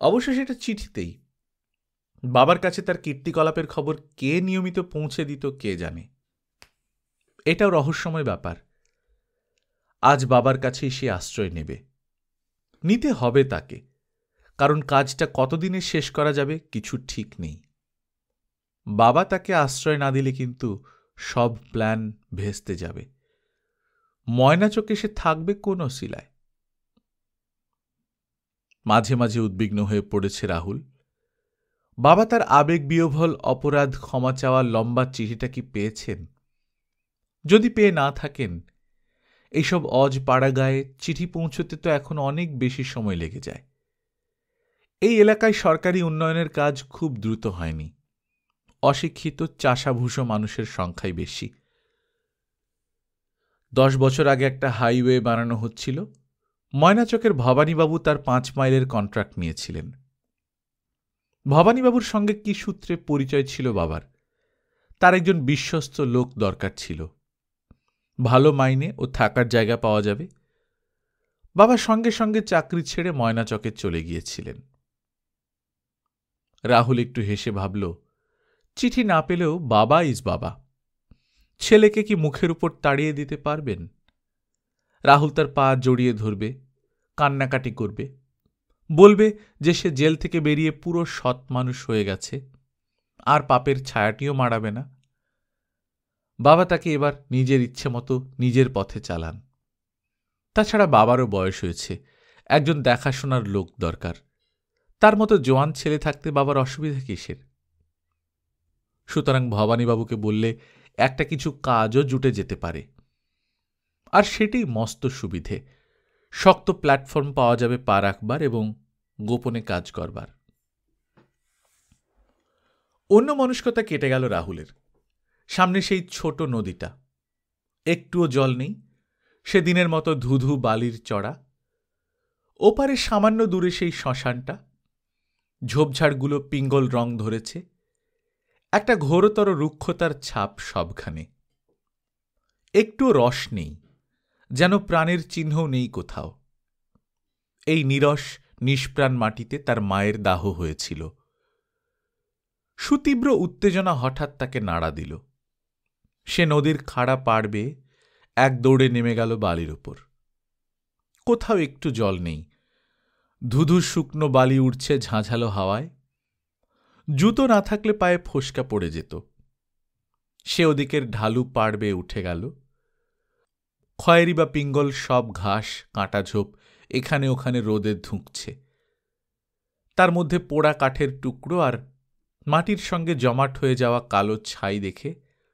A: অবশ্য সেটা চিঠিতেই। বাবার কাছে তার কীর্তিকলাপের খবর কে নিয়মিত পৌঁছে দিত কে জানে। এটাও রহস্যময় ব্যাপার। আজ বাবার কাছেই সে আশ্রয় নেবে। নিতে হবে তাকে, কারণ কাজটা কতদিনে শেষ করা যাবে কিছু ঠিক নেই। বাবা তাকে আশ্রয় না দিলে কিন্তু সব প্ল্যান ভেস্তে যাবে। ময়নাচকে সে থাকবে কোন শিলায়? মাঝে মাঝে উদ্বিগ্ন হয়ে পড়েছে রাহুল। বাবা তার আবেগ বিহ্বল অপরাধ ক্ষমা চাওয়ার লম্বা চিঠিটা কি পেয়েছেন? যদি পেয়ে না থাকেন, এইসব অজ পাড়া গায়ে চিঠি পৌঁছতে তো এখন অনেক বেশি সময় লেগে যায়। এই এলাকায় সরকারি উন্নয়নের কাজ খুব দ্রুত হয়নি। অশিক্ষিত চাষাভূষো মানুষের সংখ্যাই বেশি। 10 বছর আগে একটা হাইওয়ে বানানো হচ্ছিল। ময়নাচকের ভবানীবাবু তার 5 মাইলের কন্ট্রাক্ট নিয়েছিলেন। ভবানীবাবুর সঙ্গে কি সূত্রে পরিচয় ছিল বাবার? তার একজন বিশ্বস্ত লোক দরকার ছিল। ভালো মাইনে ও থাকার জায়গা পাওয়া যাবে। বাবা সঙ্গে সঙ্গে চাকরি ছেড়ে ময়নাচকে চলে গিয়েছিলেন। রাহুল একটু হেসে ভাবল, চিঠি না পেলেও বাবা ইজ বাবা। ছেলেকে কি মুখের উপর তাড়িয়ে দিতে পারবেন? রাহুল তার পা জড়িয়ে ধরবে, কান্নাকাটি করবে, বলবে যে সে জেল থেকে বেরিয়ে পুরো সৎ মানুষ হয়ে গেছে, আর পাপের ছায়াটিও মাড়াবে না। বাবা তাকে এবার নিজের ইচ্ছে মতো নিজের পথে চালান। তাছাড়া বাবারও বয়স হয়েছে, একজন দেখাশোনার লোক দরকার। তার মতো জোয়ান ছেলে থাকতে বাবার অসুবিধা কিসের? সুতরাং ভবানীবাবুকে বললে একটা কিছু কাজও জুটে যেতে পারে। আর সেটাই মস্ত সুবিধে। শক্ত প্ল্যাটফর্ম পাওয়া যাবে পা রাখবার এবং গোপনে কাজ করবার। অন্য মনস্কতা কেটে গেল রাহুলের। সামনে সেই ছোট নদীটা। একটুও জল নেই, সেদিনের মতো ধুধু বালির চড়া। ওপারে সামান্য দূরে সেই শ্মশানটা, ঝোপঝাড়গুলো পিঙ্গল রং ধরেছে, একটা ঘোরতর রুক্ষতার ছাপ সবখানে। একটু রস নেই, যেন প্রাণের চিহ্নও নেই কোথাও। এই নীরস নিষ্প্রাণ মাটিতে তার মায়ের দাহ হয়েছিল। সুতীব্র উত্তেজনা হঠাৎ তাকে নাড়া দিল। সে নদীর খাড়া পাড় বেয়ে এক দৌড়ে নেমে গেল বালির উপর। কোথাও একটু জল নেই, ধুধু শুকনো বালি উড়ছে ঝাঁঝালো হাওয়ায়। জুতো না থাকলে পায়ে ফোসকা পড়ে যেত। সে ওদিকের ঢালু পাড় বেয়ে উঠে গেল। খয়েরি বা পিঙ্গল সব ঘাস কাঁটা ঝোপ এখানে ওখানে রোদে ধুঁকছে। তার মধ্যে পোড়া কাঠের টুকরো আর মাটির সঙ্গে জমাট হয়ে যাওয়া কালো ছাই দেখে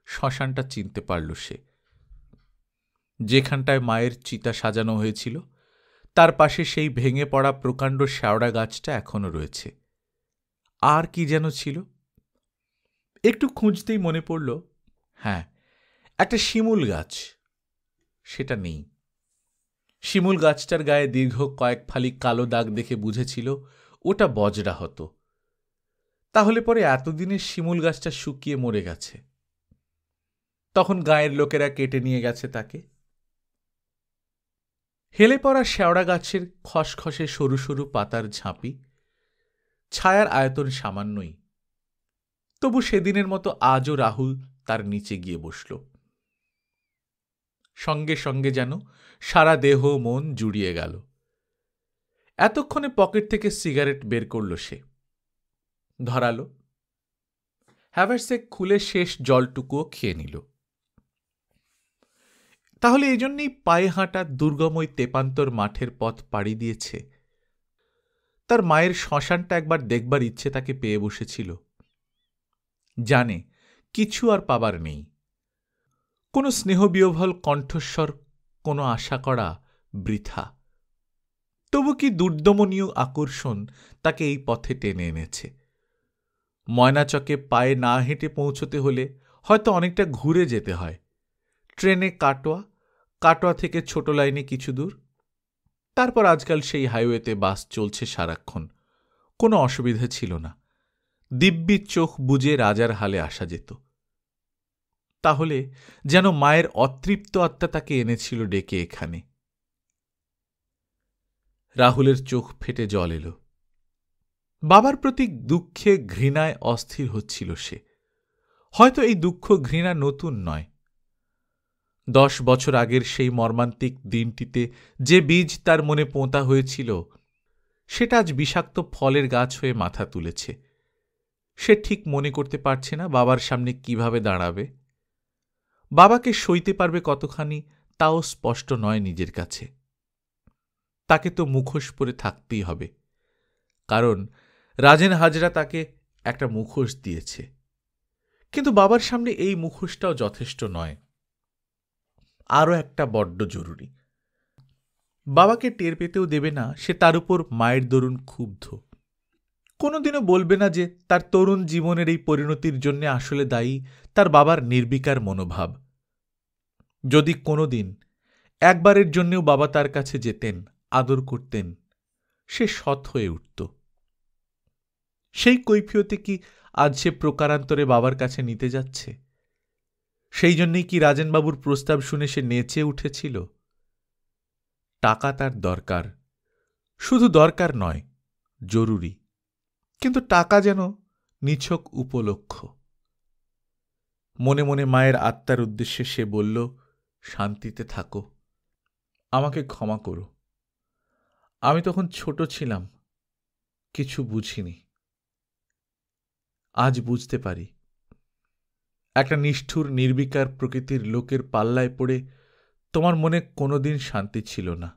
A: শ্মশানটা চিনতে পারল সে। যেখানটায় মায়ের চিতা সাজানো হয়েছিল তার পাশে সেই ভেঙে পড়া প্রকাণ্ড শ্যাওড়া গাছটা এখনো রয়েছে। আর কি যেন ছিল, একটু খুঁজতেই মনে পড়ল, হ্যাঁ, একটা শিমুল গাছ। সেটা নেই। শিমুল গাছটার গায়ে দীর্ঘ কয়েক ফালি কালো দাগ দেখে বুঝেছিল ওটা বজরা হতো। তাহলে পরে এতদিনে শিমুল গাছটা শুকিয়ে মরে গেছে। তখন গায়ের লোকেরা কেটে নিয়ে গেছে তাকে। হেলে পড়া শ্যাওড়া গাছের খসখসে সরু সরু পাতার ঝাঁপি, ছায়ার আয়তন সামান্যই। তবু সেদিনের মতো আজও রাহুল তার নিচে গিয়ে বসল। সঙ্গে সঙ্গে যেন সারা দেহ মন জুড়িয়ে গেল। এতক্ষণে পকেট থেকে সিগারেট বের করল সে, ধরাল, হ্যাভারসেক খুলে শেষ জলটুকুও খেয়ে নিল। তাহলে এই জন্যই পায়ে হাঁটা দুর্গম ওই তেপান্তর মাঠের পথ পাড়ি দিয়েছে। তার মায়ের শ্মশানটা একবার দেখবার ইচ্ছে তাকে পেয়ে বসেছিল। জানে কিছু আর পাবার নেই, কোনো স্নেহবিহ্বল কণ্ঠস্বর, কোনো আশা করা বৃথা। তবু কি দুর্দমনীয় আকর্ষণ তাকে এই পথে টেনে এনেছে। ময়নাচকে পায়ে না হেঁটে পৌঁছতে হলে হয়তো অনেকটা ঘুরে যেতে হয়। ট্রেনে কাটোয়া, কাটোয়া থেকে ছোট লাইনে কিছু দূর, তারপর আজকাল সেই হাইওয়েতে বাস চলছে সারাক্ষণ। কোনো অসুবিধা ছিল না, দিব্যি চোখ বুজে রাজার হালে আসা যেত। তাহলে যেন মায়ের অতৃপ্ত আত্মা তাকে এনেছিল ডেকে এখানে। রাহুলের চোখ ফেটে জল এলো। বাবার প্রতি দুঃখে ঘৃণায় অস্থির হচ্ছিল সে। হয়তো এই দুঃখ ঘৃণা নতুন নয়। 10 বছর আগের সেই মর্মান্তিক দিনটিতে যে বীজ তার মনে পোঁতা হয়েছিল সেটা আজ বিষাক্ত ফলের গাছ হয়ে মাথা তুলেছে। সে ঠিক মনে করতে পারছে না বাবার সামনে কিভাবে দাঁড়াবে। বাবাকে সইতে পারবে কতখানি তাও স্পষ্ট নয় নিজের কাছে। তাকে তো মুখোশ পরে থাকতেই হবে, কারণ রাজেন হাজরা তাকে একটা মুখোশ দিয়েছে। কিন্তু বাবার সামনে এই মুখোশটাও যথেষ্ট নয়, আরও একটা বড্ড জরুরি। বাবাকে টের পেতেও দেবে না সে তার উপর মায়ের দরুন ক্ষুব্ধ। কোনোদিনও বলবে না যে তার তরুণ জীবনের এই পরিণতির জন্য আসলে দায়ী তার বাবার নির্বিকার মনোভাব। যদি কোনোদিন একবারের জন্যেও বাবা তার কাছে যেতেন, আদর করতেন, সে সৎ হয়ে উঠত। সেই কৈফিয়তে কি আজ সে প্রকারান্তরে বাবার কাছে নিতে যাচ্ছে? সেই জন্যেই কি রাজেনবাবুর প্রস্তাব শুনে সে নেচে উঠেছিল? টাকা তার দরকার, শুধু দরকার নয়, জরুরি। কিন্তু টাকা যেন নিছক উপলক্ষ। মনে মনে মায়ের আত্মার উদ্দেশ্যে সে বলল, শান্তিতে থাকো, আমাকে ক্ষমা করো। আমি তখন ছোট ছিলাম, কিছু বুঝিনি। আজ বুঝতে পারি। একটা নিষ্ঠুর নির্বিকার প্রকৃতির লোকের পাল্লায় পড়ে তোমার মনে কোনোদিন শান্তি ছিল না।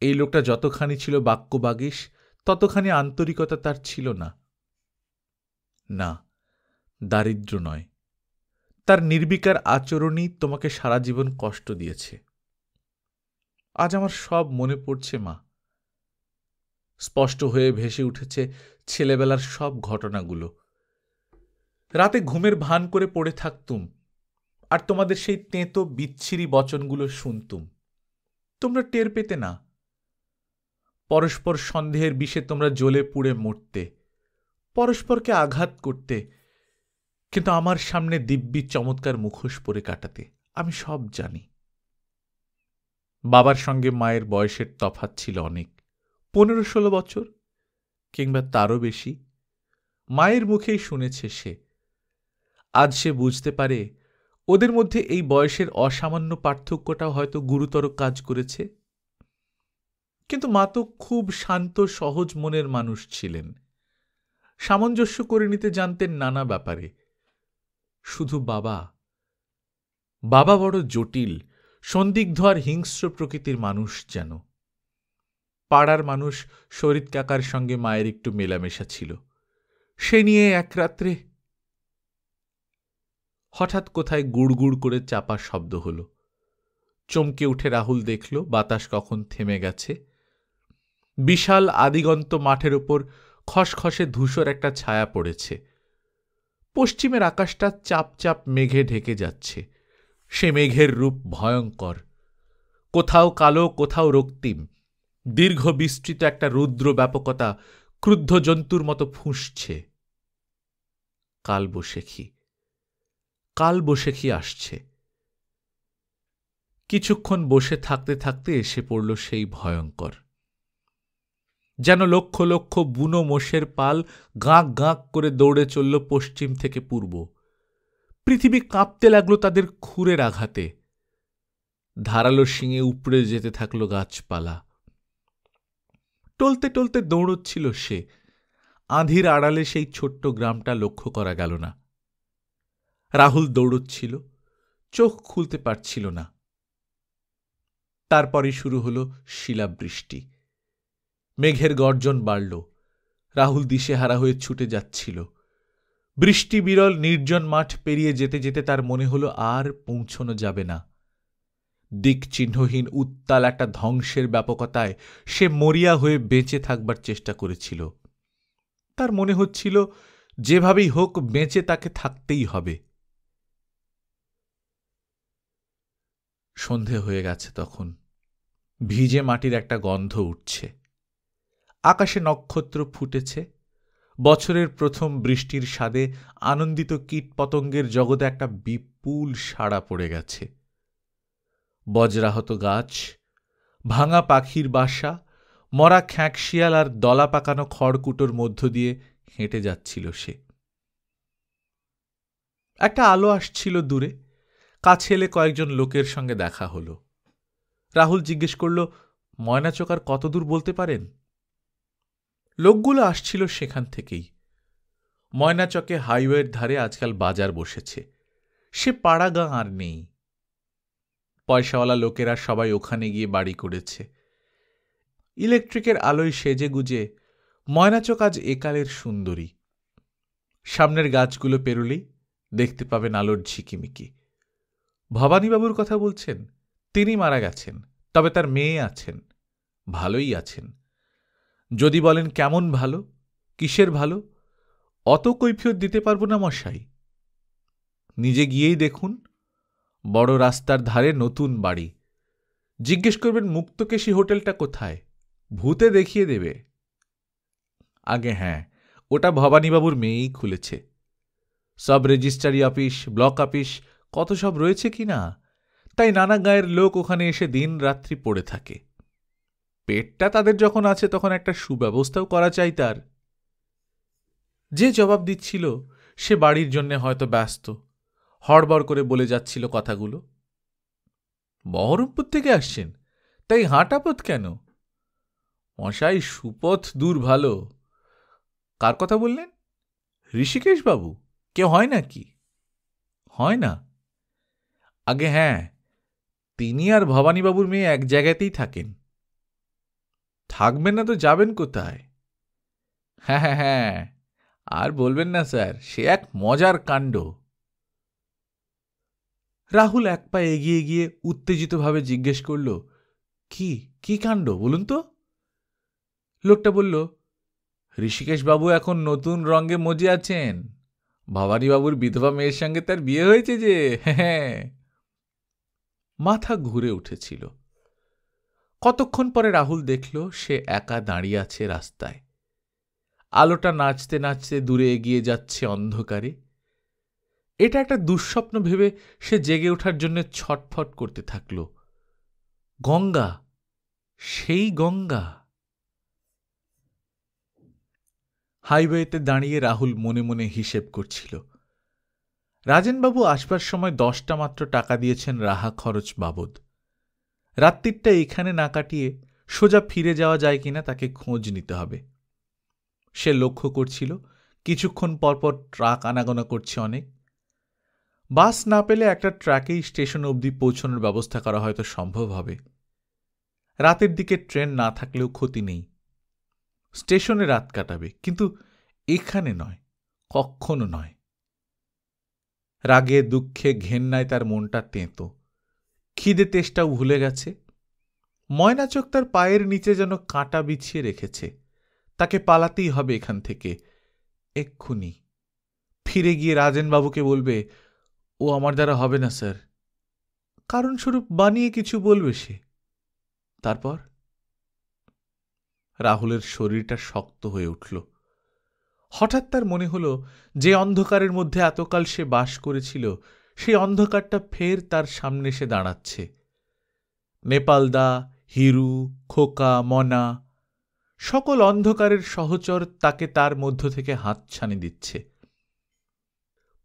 A: এই লোকটা যতখানি ছিল বাক্যবাগীশ, ততখানি আন্তরিকতা তার ছিল না। না, দারিদ্র নয়, তার নির্বিকার আচরণই তোমাকে সারা জীবন কষ্ট দিয়েছে। আজ আমার সব মনে পড়ছে মা। স্পষ্ট হয়ে ভেসে উঠেছে ছেলেবেলার সব ঘটনাগুলো। রাতে ঘুমের ভান করে পড়ে থাকতুম, আর তোমাদের সেই তেঁতো বিচ্ছিরি বচনগুলো শুনতুম। তোমরা টের পেতে না। পরস্পর সন্দেহের বিষে তোমরা জ্বলে পুড়ে মরতে, পরস্পরকে আঘাত করতে, কিন্তু আমার সামনে দিব্যি চমৎকার মুখোশ পরে কাটাতে। আমি সব জানি। বাবার সঙ্গে মায়ের বয়সের তফাৎ ছিল অনেক, 15-16 বছর কিংবা তারও বেশি। মায়ের মুখেই শুনেছে সে। আজ সে বুঝতে পারে ওদের মধ্যে এই বয়সের অসামান্য পার্থক্যটাও হয়তো গুরুতর কাজ করেছে। কিন্তু মা তো খুব শান্ত সহজ মনের মানুষ ছিলেন, সামঞ্জস্য করে নিতে জানতেন নানা ব্যাপারে। শুধু বাবা বড় জটিল, সন্দিগ্ধ আর হিংস্র প্রকৃতির মানুষ যেন। পাড়ার মানুষ শরীদ কাকার সঙ্গে মায়ের একটু মেলামেশা ছিল, সে নিয়ে এক রাত্রে হঠাৎ কোথায় গুড়গুড় করে চাপা শব্দ হল। চমকে উঠে রাহুল দেখল বাতাস কখন থেমে গেছে। বিশাল আদিগন্ত মাঠের ওপর খসখসে ধূসর একটা ছায়া পড়েছে। পশ্চিমের আকাশটা চাপ চাপ মেঘে ঢেকে যাচ্ছে। সে মেঘের রূপ ভয়ঙ্কর, কোথাও কালো কোথাও রক্তিম, দীর্ঘ বিস্তৃত একটা রুদ্র ব্যাপকতা ক্রুদ্ধ জন্তুর মতো ফুঁসছে। কালবৈশাখী আসছে। কিছুক্ষণ বসে থাকতে থাকতে এসে পড়ল সেই ভয়ঙ্কর। যেন লক্ষ লক্ষ বুনো মোষের পাল গাঁক গাঁক করে দৌড়ে চলল পশ্চিম থেকে পূর্ব। পৃথিবী কাঁপতে লাগল তাদের খুরের আঘাতে। ধারালো শিঙে উপড়ে যেতে থাকল গাছপালা। টলতে টলতে দৌড়চ্ছিল সে। আঁধির আড়ালে সেই ছোট্ট গ্রামটা লক্ষ্য করা গেল না। রাহুল দৌড়চ্ছিল, চোখ খুলতে পারছিল না। তারপরই শুরু হল শিলাবৃষ্টি। মেঘের গর্জন বাড়ল। রাহুল দিশেহারা হয়ে ছুটে যাচ্ছিল। বৃষ্টি বিরল নির্জন মাঠ পেরিয়ে যেতে যেতে তার মনে হল আর পৌঁছনো যাবে না। দিকচিহ্নহীন উত্তাল একটা ধ্বংসের ব্যাপকতায় সে মরিয়া হয়ে বেঁচে থাকবার চেষ্টা করেছিল। তার মনে হচ্ছিল যেভাবেই হোক বেঁচে তাকে থাকতেই হবে। সন্ধে হয়ে গেছে তখন। ভিজে মাটির একটা গন্ধ উঠছে। আকাশে নক্ষত্র ফুটেছে। বছরের প্রথম বৃষ্টির স্বাদে আনন্দিত কীটপতঙ্গের জগতে একটা বিপুল সাড়া পড়ে গেছে। বজ্রাহত গাছ, ভাঙা পাখির বাসা, মরা খ্যাঁকশিয়াল আর দলা পাকানো খড়কুটোর মধ্য দিয়ে হেঁটে যাচ্ছিল সে। একটা আলো আসছিল দূরে। কাছে এলে কয়েকজন লোকের সঙ্গে দেখা হল। রাহুল জিজ্ঞেস করল, ময়নাচক আর কত দূর বলতে পারেন? লোকগুলো আসছিল সেখান থেকেই। ময়নাচকে হাইওয়ের ধারে আজকাল বাজার বসেছে। সে পাড়া গাঁ আর নেই। পয়সাওয়ালা লোকেরা সবাই ওখানে গিয়ে বাড়ি করেছে। ইলেকট্রিকের আলোয় সেজে গুজে ময়নাচক আজ একালের সুন্দরী। সামনের গাছগুলো পেরুলেই দেখতে পাবেন আলোর ঝিকিমিকি। ভবানীবাবুর কথা বলছেন? তিনি মারা গেছেন, তবে তার মেয়ে আছেন, ভালোই আছেন। যদি বলেন কেমন ভালো, কিসের ভালো, অত কৈফিয়ত দিতে পারব না মশাই। নিজে গিয়েই দেখুন। বড় রাস্তার ধারে নতুন বাড়ি। জিজ্ঞেস করবেন মুক্তকেশী হোটেলটা কোথায়, ভূতে দেখিয়ে দেবে। আগে হ্যাঁ, ওটা ভবানীবাবুর মেয়েই খুলেছে। সব রেজিস্ট্রারি অফিস, ব্লক অফিস কত সব রয়েছে কি না, তাই নানা গায়ের লোক ওখানে এসে দিন রাত্রি পড়ে থাকে। পেটটা তাদের যখন আছে তখন একটা সুব্যবস্থাও করা চাই তার। যে জবাব দিচ্ছিল সে বাড়ির জন্যে হয়তো ব্যস্ত, হড়বড় করে বলে যাচ্ছিল কথাগুলো। বহরমপুর থেকে আসছেন, তাই হাঁটাপথ কেন? মশাই, সুপথ দূর ভালো। কার কথা বললেন? ঋষিকেশ বাবু? কেউ হয় নাকি? হয় না? আগে হ্যাঁ, তিনি আর ভবানীবাবুর মেয়ে এক জায়গাতেই থাকেন। থাকবেন না তো যাবেন কোথায়? হ্যাঁ হ্যাঁ হ্যাঁ, আর বলবেন না স্যার, সে এক মজার কাণ্ড। রাহুল এক পা এগিয়ে গিয়ে উত্তেজিতভাবে জিজ্ঞেস করল, কি কি কাণ্ড বলুন তো? লোকটা বলল, ঋষিকেশবাবু এখন নতুন রঙে মজে আছেন, ভবানীবাবুর বিধবা মেয়ের সঙ্গে তার বিয়ে হয়েছে যে। হ্যাঁ। মাথা ঘুরে উঠেছিল। কতক্ষণ পরে রাহুল দেখল সে একা দাঁড়িয়ে আছে রাস্তায়। আলোটা নাচতে নাচতে দূরে এগিয়ে যাচ্ছে অন্ধকারে। এটা একটা দুঃস্বপ্ন ভেবে সে জেগে ওঠার জন্য ছটফট করতে থাকল। গঙ্গা, সেই গঙ্গা। হাইওয়েতে দাঁড়িয়ে রাহুল মনে মনে হিসেব করছিল। রাজেনবাবু আসবার সময় 10টা মাত্র টাকা দিয়েছেন রাহা খরচ বাবদ। রাত্রিটা এখানে না কাটিয়ে সোজা ফিরে যাওয়া যায় কিনা তাকে খোঁজ নিতে হবে। সে লক্ষ্য করছিল কিছুক্ষণ পরপর ট্রাক আনাগোনা করছে অনেক। বাস না পেলে একটা ট্রাকেই স্টেশন অবধি পৌঁছানোর ব্যবস্থা করা হয়তো সম্ভব হবে। রাতের দিকে ট্রেন না থাকলেও ক্ষতি নেই। স্টেশনে রাত কাটাবে, কিন্তু এখানে নয়, কখনো নয়। রাগে দুঃখে ঘেন্নায় তার মনটা তেঁতো। খিদে তেষ্টাও ভুলে গেছে। ময়নাচোখ তার পায়ের নিচে যেন কাঁটা বিছিয়ে রেখেছে। তাকে পালাতেই হবে এখান থেকে, এক্ষুনি। ফিরে গিয়ে রাজেনবাবুকে বলবে, ও আমার দ্বারা হবে না স্যার। কারণস্বরূপ বানিয়ে কিছু বলবে সে। তারপর রাহুলের শরীরটা শক্ত হয়ে উঠল। হঠাৎ তার মনে হল যে অন্ধকারের মধ্যে এতকাল সে বাস করেছিল, সেই অন্ধকারটা ফের তার সামনে এসে দাঁড়াচ্ছে। নেপালদা, হিরু, খোকা, মনা, সকল অন্ধকারের সহচর তাকে তার মধ্য থেকে হাতছানি দিচ্ছে।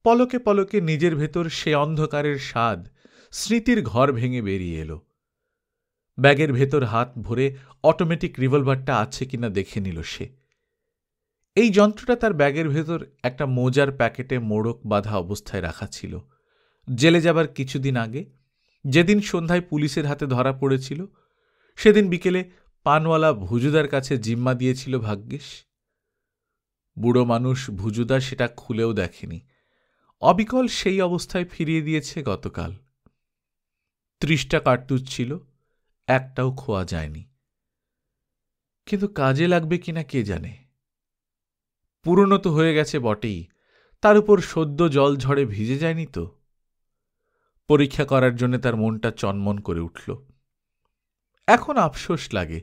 A: পলকে পলকে নিজের ভেতর সে অন্ধকারের স্বাদ স্মৃতির ঘর ভেঙে বেরিয়ে এলো। ব্যাগের ভেতর হাত ভরে অটোমেটিক রিভলভারটা আছে কিনা দেখে নিল সে। এই যন্ত্রটা তার ব্যাগের ভেতর একটা মোজার প্যাকেটে মোড়ক বাঁধা অবস্থায় রাখা ছিল। জেলে যাবার কিছুদিন আগে, যেদিন সন্ধ্যায় পুলিশের হাতে ধরা পড়েছিল, সেদিন বিকেলে পানওয়ালা ভুজুদার কাছে জিম্মা দিয়েছিল ভাগ্যিস। বুড়ো মানুষ ভুজুদা সেটা খুলেও দেখেনি, অবিকল সেই অবস্থায় ফিরিয়ে দিয়েছে গতকাল। 30টা কার্তুজ ছিল, একটাও খোয়া যায়নি। কিন্তু কাজে লাগবে কিনা কে জানে। পুরনো তো হয়ে গেছে বটেই, তার উপর সদ্য জল ঝড়ে ভিজে যায়নি তো। পরীক্ষা করার জন্য তার মনটা চনমন করে উঠল। এখন আফসোস লাগে,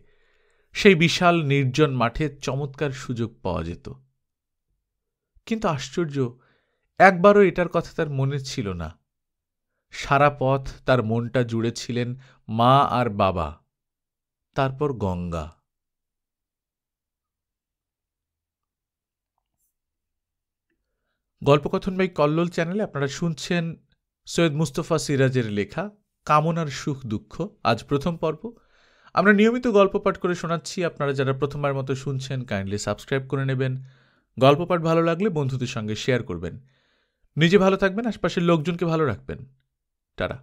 A: সেই বিশাল নির্জন মাঠে চমৎকার সুযোগ পাওয়া যেত। কিন্তু আশ্চর্য, একবারও এটার কথা তার মনে ছিল না। সারা পথ তার মনটা জুড়ে ছিলেন মা আর বাবা, তারপর গঙ্গা। গল্পকথন বাই কল্লোল চ্যানেলে আপনারা শুনছেন সৈয়দ মুস্তফা সিরাজের লেখা কামনার সুখ দুঃখ। আজ প্রথম পর্ব। আমরা নিয়মিত গল্প পাঠ করে শোনাচ্ছি। আপনারা যারা প্রথমবার মতো শুনছেন, কাইন্ডলি সাবস্ক্রাইব করে নেবেন। গল্প পাঠ ভালো লাগলে বন্ধুদের সঙ্গে শেয়ার করবেন। নিজে ভালো থাকবেন, আশপাশের লোকজনকে ভালো রাখবেন। টাটা।